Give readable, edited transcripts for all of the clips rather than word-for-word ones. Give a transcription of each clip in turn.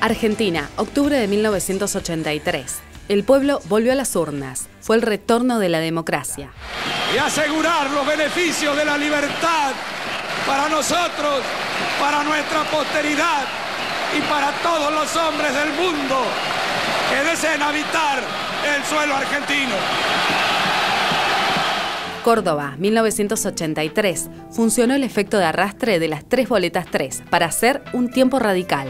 Argentina, octubre de 1983. El pueblo volvió a las urnas. Fue el retorno de la democracia. Y asegurar los beneficios de la libertad para nosotros, para nuestra posteridad y para todos los hombres del mundo que deseen habitar el suelo argentino. Córdoba, 1983. Funcionó el efecto de arrastre de las 3 boletas 3 para hacer un tiempo radical.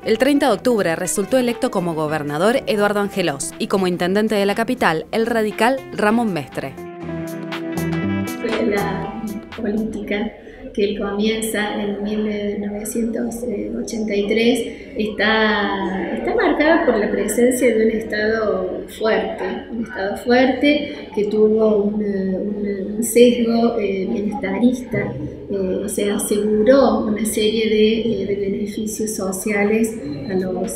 El 30 de octubre resultó electo como gobernador Eduardo Angelós y como intendente de la capital el radical Ramón Mestre. La política que comienza en 1983 está marcada por la presencia de un Estado fuerte que tuvo un sesgo bienestarista, se aseguró una serie de beneficios sociales a los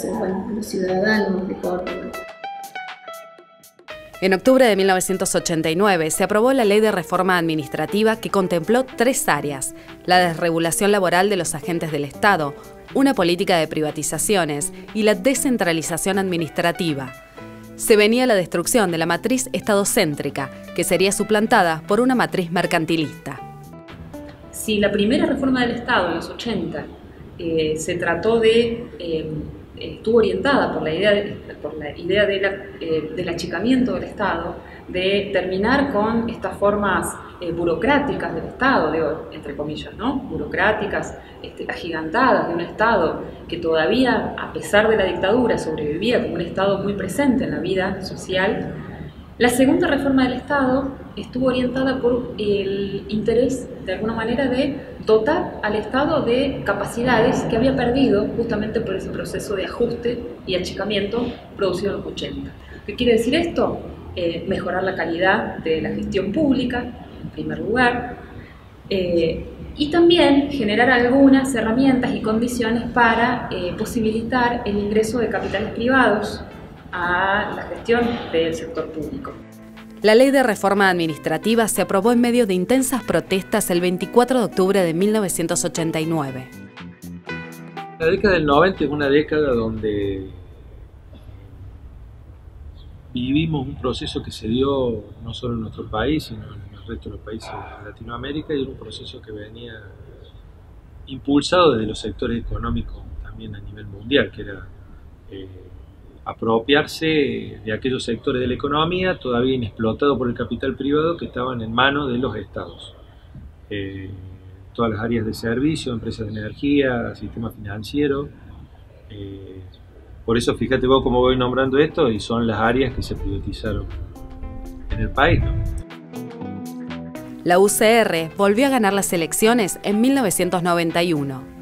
ciudadanos de Córdoba. En octubre de 1989 se aprobó la Ley de Reforma Administrativa que contempló 3 áreas: la desregulación laboral de los agentes del Estado, una política de privatizaciones y la descentralización administrativa. Se venía la destrucción de la matriz estadocéntrica, que sería suplantada por una matriz mercantilista. Si la primera reforma del Estado en los 80 se trató de... estuvo orientada por la idea del achicamiento del Estado, de terminar con estas formas burocráticas del Estado, entre comillas, ¿no? Burocráticas, agigantadas de un Estado que todavía, a pesar de la dictadura, sobrevivía como un Estado muy presente en la vida social. La segunda reforma del Estado estuvo orientada por el interés, de alguna manera, de dotar al Estado de capacidades que había perdido justamente por ese proceso de ajuste y achicamiento producido en los 80. ¿Qué quiere decir esto? Mejorar la calidad de la gestión pública, en primer lugar, y también generar algunas herramientas y condiciones para posibilitar el ingreso de capitales privados a la gestión del sector público. La Ley de Reforma Administrativa se aprobó en medio de intensas protestas el 24 de octubre de 1989. La década del 90 es una década donde vivimos un proceso que se dio no solo en nuestro país, sino en el resto de los países de Latinoamérica, y era un proceso que venía impulsado desde los sectores económicos también a nivel mundial, que era apropiarse de aquellos sectores de la economía todavía inexplotados por el capital privado que estaban en manos de los estados. Todas las áreas de servicio, empresas de energía, sistema financiero. Por eso fíjate vos cómo voy nombrando esto, y son las áreas que se privatizaron en el país, ¿no? La UCR volvió a ganar las elecciones en 1991.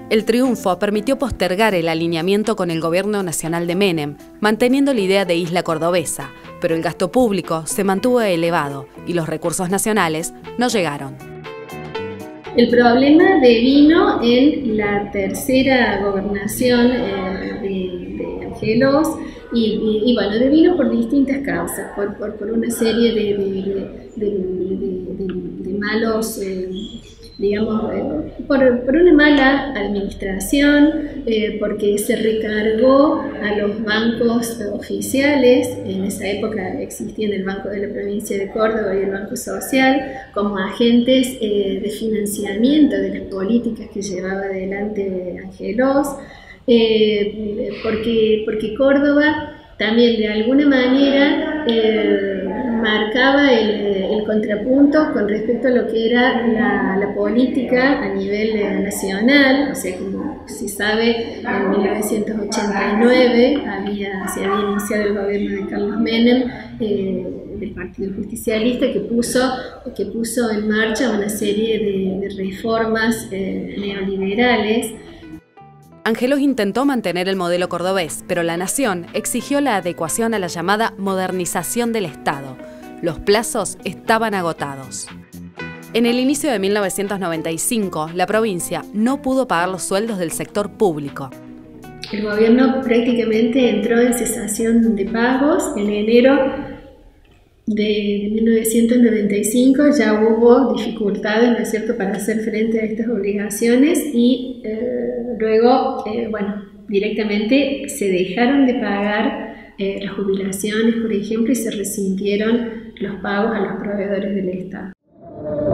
El triunfo permitió postergar el alineamiento con el gobierno nacional de Menem, manteniendo la idea de isla cordobesa, pero el gasto público se mantuvo elevado y los recursos nacionales no llegaron. El problema devino en la tercera gobernación de Angelós y bueno, devino por distintas causas, por una serie de malos... por una mala administración, porque se recargó a los bancos oficiales. En esa época existían el Banco de la Provincia de Córdoba y el Banco Social como agentes de financiamiento de las políticas que llevaba adelante Angelós, porque Córdoba también de alguna manera marcaba el contrapunto con respecto a lo que era la política a nivel nacional. O sea, como se sabe, en 1989 se había iniciado el gobierno de Carlos Menem, del Partido Justicialista, que puso en marcha una serie de reformas neoliberales. Angelós intentó mantener el modelo cordobés, pero la nación exigió la adecuación a la llamada modernización del Estado. Los plazos estaban agotados. En el inicio de 1995, la provincia no pudo pagar los sueldos del sector público. El gobierno prácticamente entró en cesación de pagos. En enero de 1995 ya hubo dificultades, ¿no es cierto?, para hacer frente a estas obligaciones, y Luego, bueno, directamente se dejaron de pagar las jubilaciones, por ejemplo, y se rescindieron los pagos a los proveedores del Estado.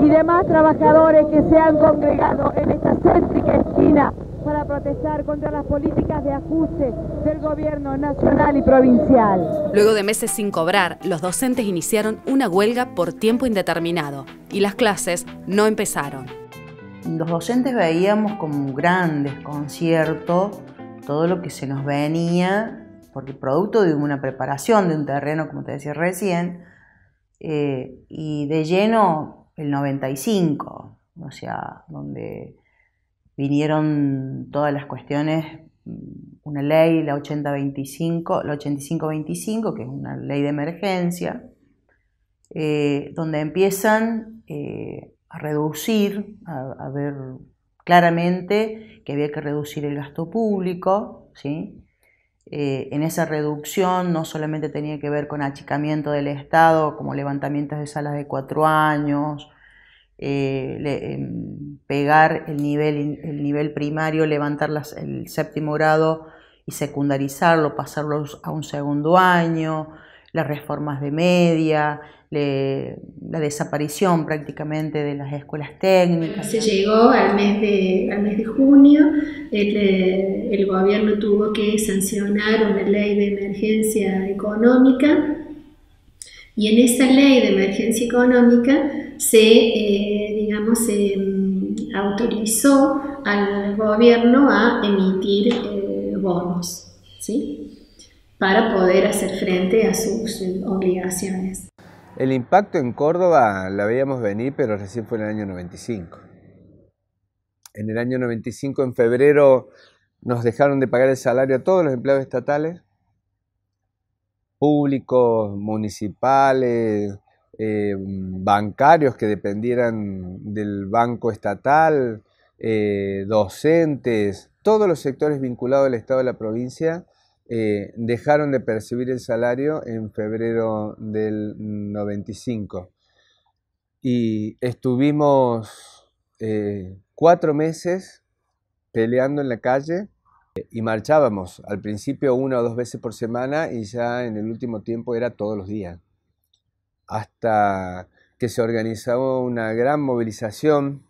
Y demás trabajadores que se han congregado en esta céntrica esquina para protestar contra las políticas de ajuste del gobierno nacional y provincial. Luego de meses sin cobrar, los docentes iniciaron una huelga por tiempo indeterminado y las clases no empezaron. Los docentes veíamos como un gran desconcierto todo lo que se nos venía, porque producto de una preparación de un terreno, como te decía recién, y de lleno el 95, o sea, donde vinieron todas las cuestiones, una ley, la 8525, que es una ley de emergencia, donde empiezan a reducir, a ver claramente que había que reducir el gasto público, ¿sí? En esa reducción no solamente tenía que ver con achicamiento del Estado, como levantamientos de salas de 4 años, pegar el nivel primario, levantar el 7º grado y secundarizarlo, pasarlo a un 2º año, las reformas de media, la desaparición prácticamente de las escuelas técnicas. Se llegó al mes de junio, el gobierno tuvo que sancionar una ley de emergencia económica, y en esa ley de emergencia económica se autorizó al gobierno a emitir bonos, ¿sí?, para poder hacer frente a sus obligaciones. El impacto en Córdoba la veíamos venir, pero recién fue en el año 95. En el año 95, en febrero, nos dejaron de pagar el salario a todos los empleados estatales, públicos, municipales, bancarios que dependieran del banco estatal, docentes, todos los sectores vinculados al Estado de la provincia dejaron de percibir el salario en febrero del 95. Y estuvimos 4 meses peleando en la calle y marchábamos al principio 1 o 2 veces por semana y ya en el último tiempo era todos los días. Hasta que se organizó una gran movilización,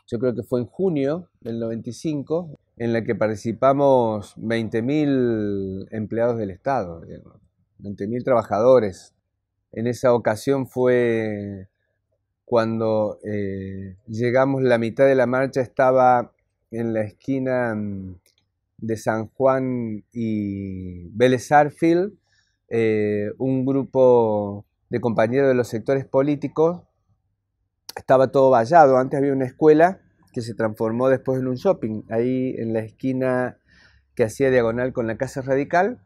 yo creo que fue en junio del 95, en la que participamos 20.000 empleados del Estado, 20.000 trabajadores. En esa ocasión fue cuando llegamos, la mitad de la marcha estaba en la esquina de San Juan y Vélez Arfield, un grupo de compañeros de los sectores políticos, estaba todo vallado. Antes había una escuela que se transformó después en un shopping, ahí en la esquina que hacía diagonal con la Casa Radical,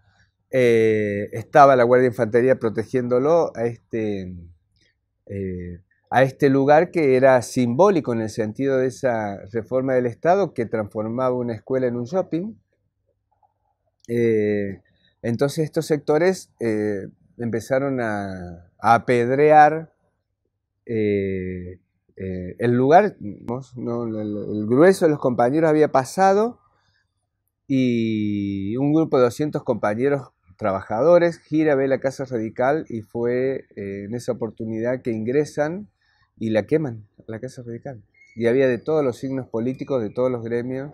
estaba la Guardia de Infantería protegiéndolo a este lugar que era simbólico en el sentido de esa reforma del Estado que transformaba una escuela en un shopping. Entonces estos sectores empezaron a apedrear el lugar, ¿no? El grueso de los compañeros había pasado y un grupo de 200 compañeros trabajadores gira, ve la Casa Radical y fue en esa oportunidad que ingresan y la queman, la Casa Radical. Y había de todos los signos políticos, de todos los gremios.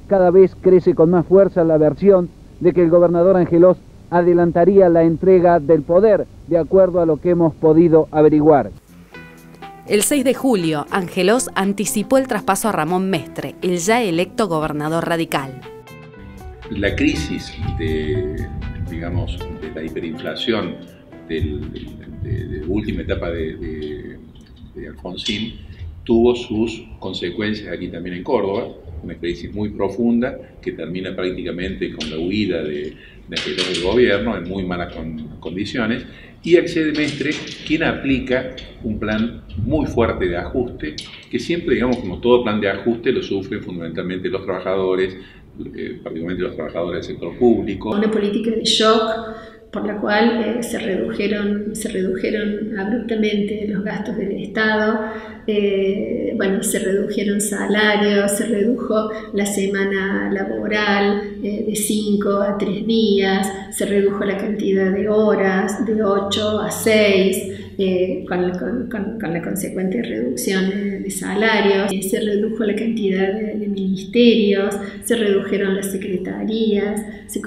Cada vez crece con más fuerza la versión de que el gobernador Angelós adelantaría la entrega del poder, de acuerdo a lo que hemos podido averiguar. El 6 de julio, Angelós anticipó el traspaso a Ramón Mestre, el ya electo gobernador radical. La crisis de la hiperinflación de última etapa de Alfonsín tuvo sus consecuencias aquí también en Córdoba, una crisis muy profunda que termina prácticamente con la huida de Angelós del gobierno en muy malas condiciones, y accede Mestre, quien aplica un plan muy fuerte de ajuste, que siempre, como todo plan de ajuste, lo sufren fundamentalmente los trabajadores, particularmente los trabajadores del sector público. Una política de shock por la cual se redujeron abruptamente los gastos del Estado, se redujeron salarios, se redujo la semana laboral de 5 a 3 días, se redujo la cantidad de horas de 8 a 6, con la consecuente reducción de salarios, se redujo la cantidad de ministerios, se redujeron las secretarías, se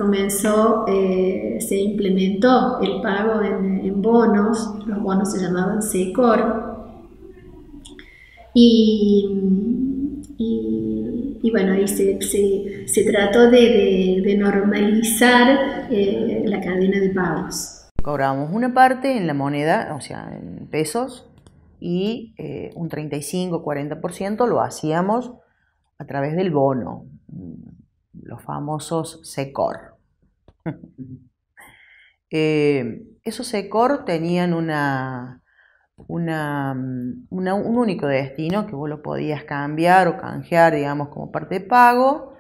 implementó el pago en bonos, los bonos se llamaban SECOR, y bueno, ahí se trató de normalizar la cadena de pagos. Cobrábamos una parte en la moneda, o sea, en pesos, y un 35-40% lo hacíamos a través del bono, los famosos SECOR. Esos SECOR tenían un único destino, que vos lo podías cambiar o canjear, digamos, como parte de pago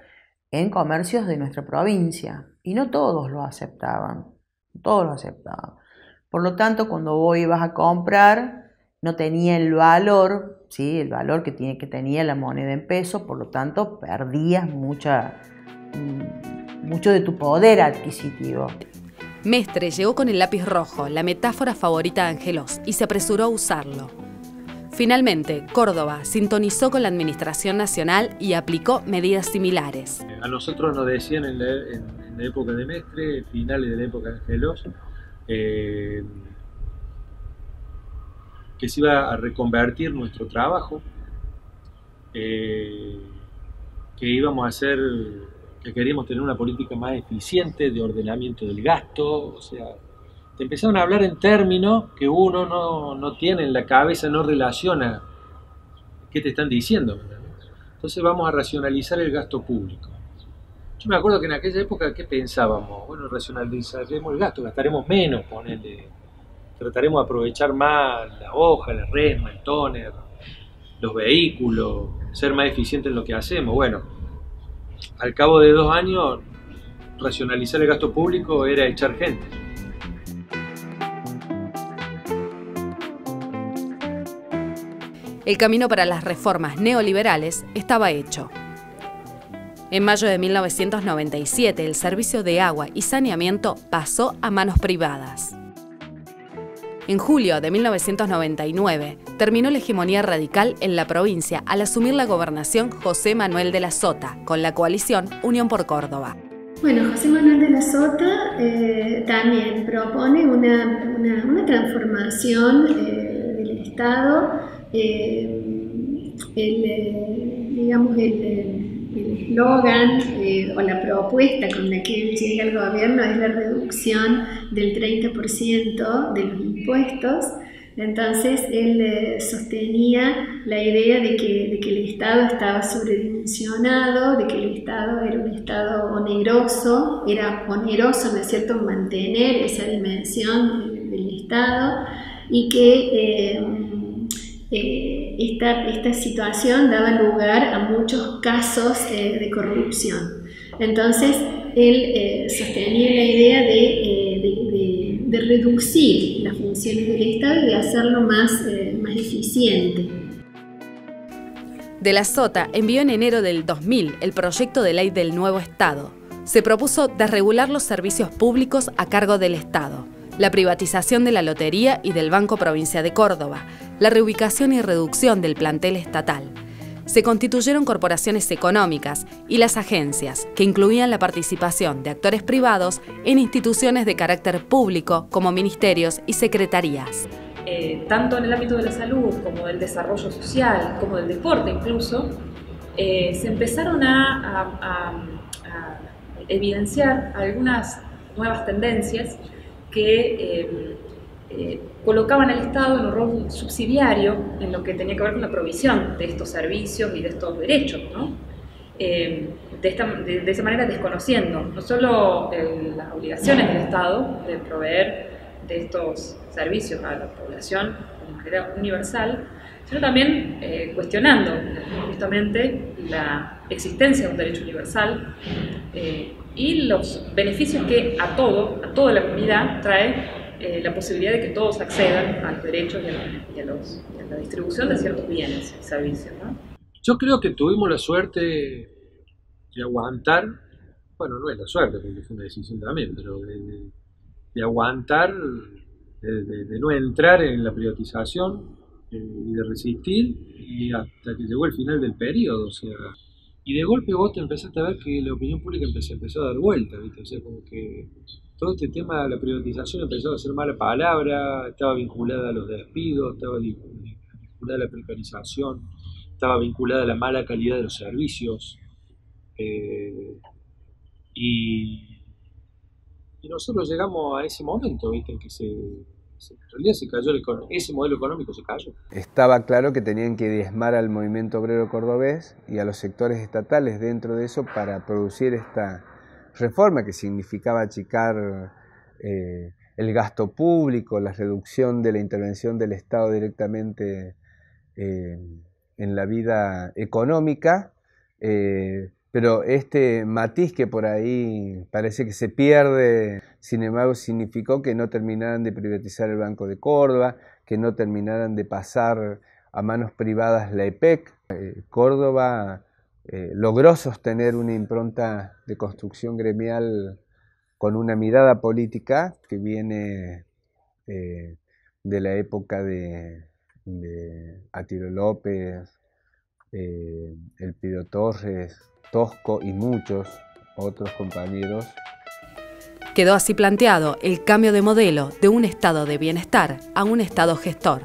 en comercios de nuestra provincia, y no todos lo aceptaban. Todos lo aceptaban. Por lo tanto, cuando vos ibas a comprar, no tenía el valor, ¿sí? El valor que tenía la moneda en pesos, por lo tanto, perdías mucho de tu poder adquisitivo. Mestre llegó con el lápiz rojo, la metáfora favorita de Angelos, y se apresuró a usarlo. Finalmente, Córdoba sintonizó con la Administración Nacional y aplicó medidas similares. A nosotros nos decían en la época de Mestre, finales de la época de Angelos, que se iba a reconvertir nuestro trabajo, que íbamos a hacer, que queríamos tener una política más eficiente de ordenamiento del gasto. O sea, te empezaron a hablar en términos que uno no tiene en la cabeza, no relaciona qué te están diciendo. Entonces vamos a racionalizar el gasto público. Yo me acuerdo que en aquella época, ¿qué pensábamos? Bueno, racionalizaremos el gasto, gastaremos menos, trataremos de aprovechar más la hoja, la resma, el tóner, los vehículos, ser más eficientes en lo que hacemos. Bueno, al cabo de 2 años, racionalizar el gasto público era echar gente. El camino para las reformas neoliberales estaba hecho. En mayo de 1997, el servicio de agua y saneamiento pasó a manos privadas. En julio de 1999, terminó la hegemonía radical en la provincia al asumir la gobernación José Manuel de la Sota, con la coalición Unión por Córdoba. Bueno, José Manuel de la Sota también propone una transformación del Estado. El eslogan o la propuesta con la que él llega al gobierno es la reducción del 30% de los impuestos. Entonces él sostenía la idea de que el Estado estaba sobredimensionado, de que el Estado era un Estado oneroso, era oneroso, ¿no es cierto?, mantener esa dimensión del Estado, y que esta situación daba lugar a muchos casos de corrupción. Entonces él sostenía la idea de reducir las funciones del Estado y de hacerlo más eficiente. De la Sota envió en enero del 2000 el proyecto de ley del nuevo Estado. Se propuso desregular los servicios públicos a cargo del Estado, la privatización de la Lotería y del Banco Provincia de Córdoba, la reubicación y reducción del plantel estatal. Se constituyeron corporaciones económicas y las agencias, que incluían la participación de actores privados en instituciones de carácter público como ministerios y secretarías. Tanto en el ámbito de la salud como del desarrollo social, como del deporte incluso, se empezaron a evidenciar algunas nuevas tendencias que colocaban al Estado en un rol subsidiario en lo que tenía que ver con la provisión de estos servicios y de estos derechos, ¿no? De esa manera desconociendo no solo las obligaciones del Estado de proveer de estos servicios a la población de manera universal, sino también cuestionando justamente la existencia de un derecho universal y los beneficios que a toda la comunidad trae la posibilidad de que todos accedan a los derechos y a la distribución de ciertos bienes y servicios, ¿no? Yo creo que tuvimos la suerte de aguantar, bueno, no es la suerte porque fue una decisión también, pero de aguantar, de no entrar en la privatización y de resistir y hasta que llegó el final del periodo, o sea, y de golpe vos te empezaste a ver que la opinión pública empezó a dar vuelta, ¿viste? O sea, como que todo este tema de la privatización empezó a ser mala palabra, estaba vinculada a los despidos, estaba vinculada a la precarización, estaba vinculada a la mala calidad de los servicios, y nosotros llegamos a ese momento, ¿viste? En que en realidad se cayó ese modelo económico se cayó. Estaba claro que tenían que diezmar al movimiento obrero cordobés y a los sectores estatales dentro de eso para producir esta reforma que significaba achicar el gasto público, la reducción de la intervención del Estado directamente en la vida económica, pero este matiz que por ahí parece que se pierde, sin embargo, significó que no terminaran de privatizar el Banco de Córdoba, que no terminaran de pasar a manos privadas la EPEC. Córdoba logró sostener una impronta de construcción gremial con una mirada política que viene de la época de Atilio López, Elpidio Torres, Tosco y muchos otros compañeros. Quedó así planteado el cambio de modelo de un estado de bienestar a un estado gestor.